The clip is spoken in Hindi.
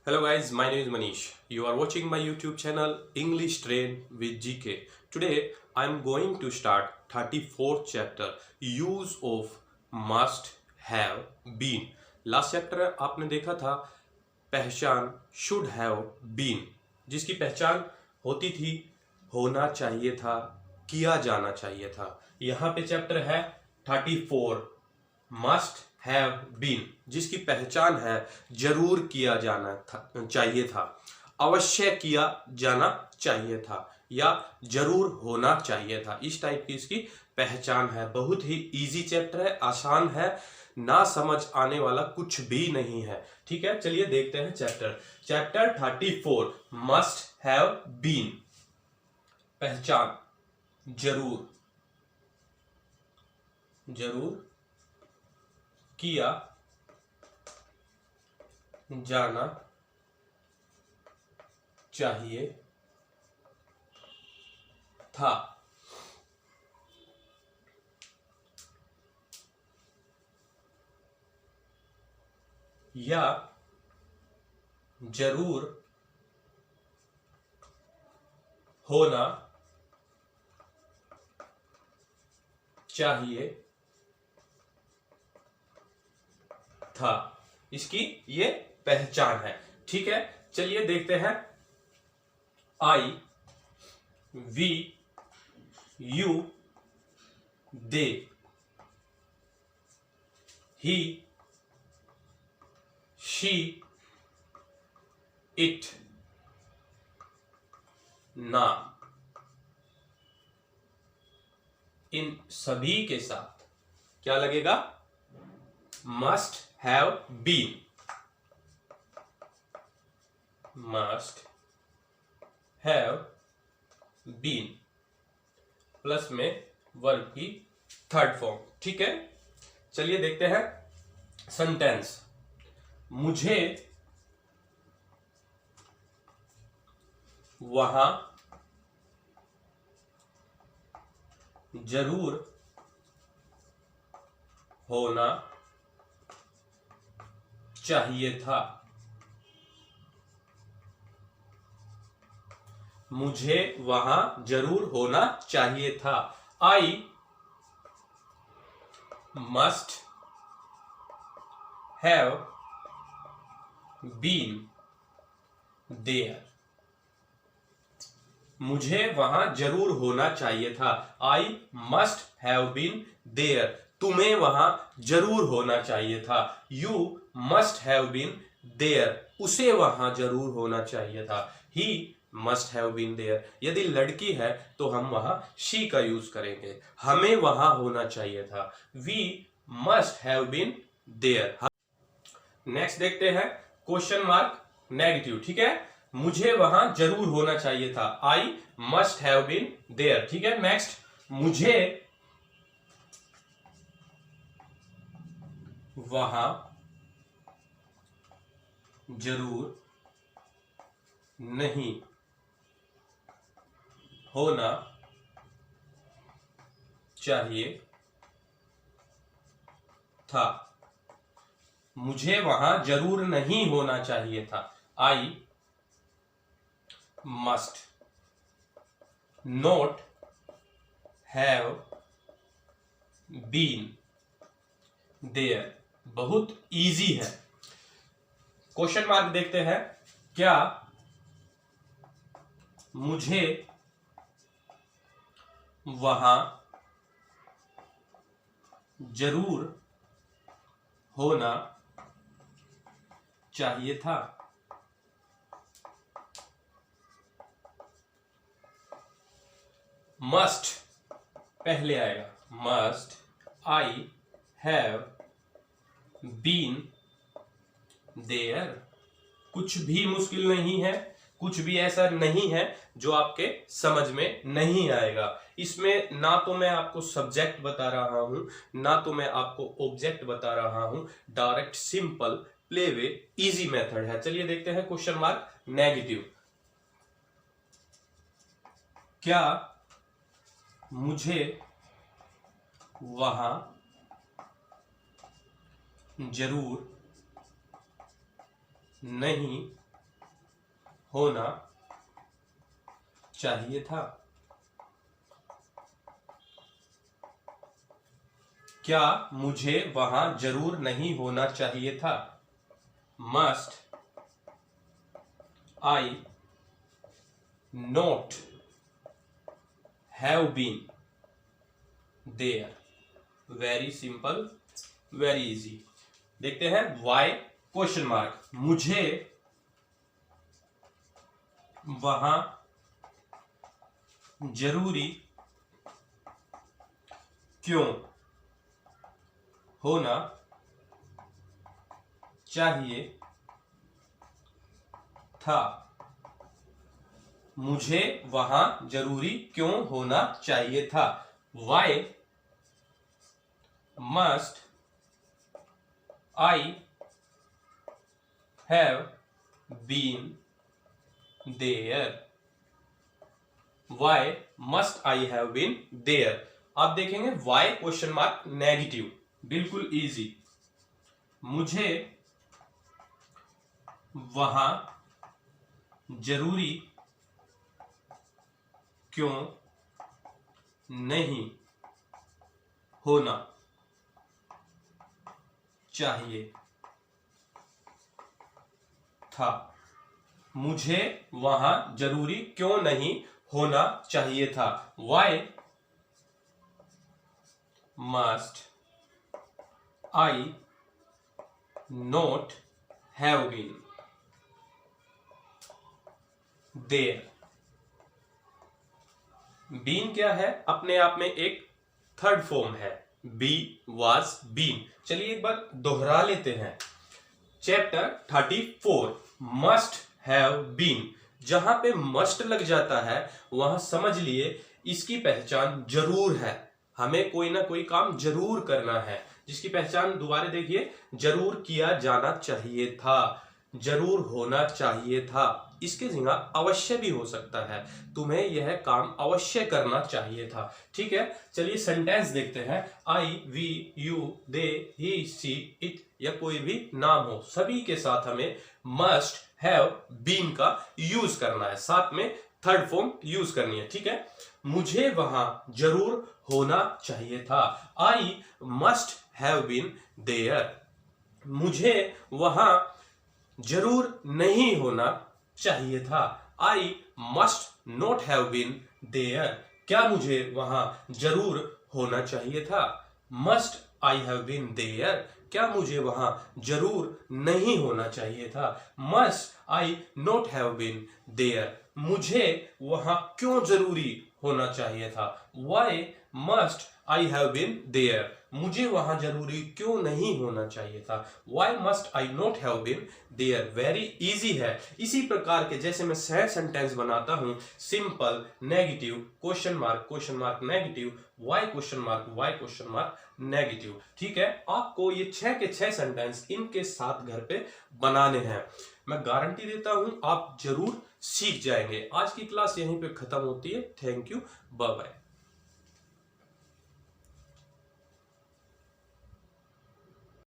Hello guys, my name is Manish. You are watching my YouTube channel English Train with GK. Today I am going to start 34th chapter Use of Must Have Been. Last chapter आपने देखा था पहचान should have been, जिसकी पहचान होती थी होना चाहिए था, किया जाना चाहिए था। यहाँ पे चैप्टर है 34 मस्ट हैव बीन, जिसकी पहचान है जरूर किया जाना था, चाहिए था, अवश्य किया जाना चाहिए था या जरूर होना चाहिए था। इस टाइप की इसकी पहचान है। बहुत ही इजी चैप्टर है, आसान है, ना समझ आने वाला कुछ भी नहीं है। ठीक है, चलिए देखते हैं चैप्टर 34 मस्ट हैव बीन। पहचान जरूर किया जाना चाहिए था। या जरूर होना चाहिए था। इसकी ये पहचान है। ठीक है, चलिए देखते हैं। I, we, you, they, he, she, it, नाम, इन सभी के साथ क्या लगेगा? Must have been. Must have been plus में वर्ब की थर्ड फॉर्म। ठीक है, चलिए देखते हैं सेंटेंस। मुझे वहां जरूर होना चाहिए था। मुझे वहां जरूर होना चाहिए था। I must have been there. मुझे वहां जरूर होना चाहिए था। I must have been there. तुम्हें वहां जरूर होना चाहिए था। You must have been there. उसे वहां जरूर होना चाहिए था। He must have been there. यदि लड़की है तो हम वहां शी का यूज करेंगे। हमें वहां होना चाहिए था। We must have been there. Next देखते हैं क्वेश्चन मार्क नेगेटिव। ठीक है, मुझे वहां जरूर होना चाहिए था। I must have been there. ठीक है, नेक्स्ट, मुझे वहां जरूर नहीं होना चाहिए था। मुझे वहां जरूर नहीं होना चाहिए था। I must not have been there. बहुत इजी है। क्वेश्चन मार्क देखते हैं। क्या मुझे वहां जरूर होना चाहिए था? मस्ट पहले आएगा। Must I have been there. कुछ भी मुश्किल नहीं है, कुछ भी ऐसा नहीं है जो आपके समझ में नहीं आएगा। इसमें ना तो मैं आपको सब्जेक्ट बता रहा हूं, ना तो मैं आपको ऑब्जेक्ट बता रहा हूं। Direct simple play way easy method है। चलिए देखते हैं क्वेश्चन मार्क नेगेटिव। क्या मुझे वहां जरूर नहीं होना चाहिए था? क्या मुझे वहां जरूर नहीं होना चाहिए था? Must I not have been there? Very simple, very easy. देखते हैं वाई क्वेश्चन मार्क। मुझे वहां जरूरी क्यों होना चाहिए था? मुझे वहां जरूरी क्यों होना चाहिए था? Why must I have been there? Why must I have been there? आप देखेंगे वाई क्वेश्चन मार्क नेगेटिव, बिल्कुल इजी। मुझे वहां जरूरी क्यों नहीं होना चाहिए था? मुझे वहां जरूरी क्यों नहीं होना चाहिए था? Why must I not have been there? Been क्या है? अपने आप में एक थर्ड फॉर्म है, बी वाज बीन। चलिए एक बार दोहरा लेते हैं। चैप्टर 34 मस्ट हैव बीन, जहां पे मस्ट लग जाता है वहां समझ लिए इसकी पहचान जरूर है, हमें कोई ना कोई काम जरूर करना है, जिसकी पहचान दोबारा देखिए, जरूर किया जाना चाहिए था, जरूर होना चाहिए था। इसके जगह अवश्य भी हो सकता है, तुम्हें यह काम अवश्य करना चाहिए था। ठीक है, चलिए सेंटेंस देखते हैं। I, we, you, they, he, she, it या कोई भी नाम हो, सभी के साथ हमें मस्ट हैव बीन का यूज करना है, साथ में थर्ड फॉर्म यूज करनी है। ठीक है, मुझे वहां जरूर होना चाहिए था। I must have been there. मुझे वहां जरूर नहीं होना चाहिए था। I must not have been there. क्या मुझे वहां जरूर होना चाहिए था? Must I have been there. क्या मुझे वहां जरूर नहीं होना चाहिए था? Must I not have been there. मुझे वहां क्यों जरूरी होना चाहिए था? Why must I have been there. मुझे वहां जरूरी क्यों नहीं होना चाहिए था? Why must I not have been there. Very easy है। इसी प्रकार के जैसे मैं सेंटेंस बनाता हूं, simple, negative, question mark negative, why question mark negative. ठीक है, आपको ये 6 के 6 सेंटेंस इनके साथ घर पे बनाने हैं। मैं गारंटी देता हूं आप जरूर सीख जाएंगे। आज की क्लास यहीं पे खत्म होती है। Thank you, bye bye.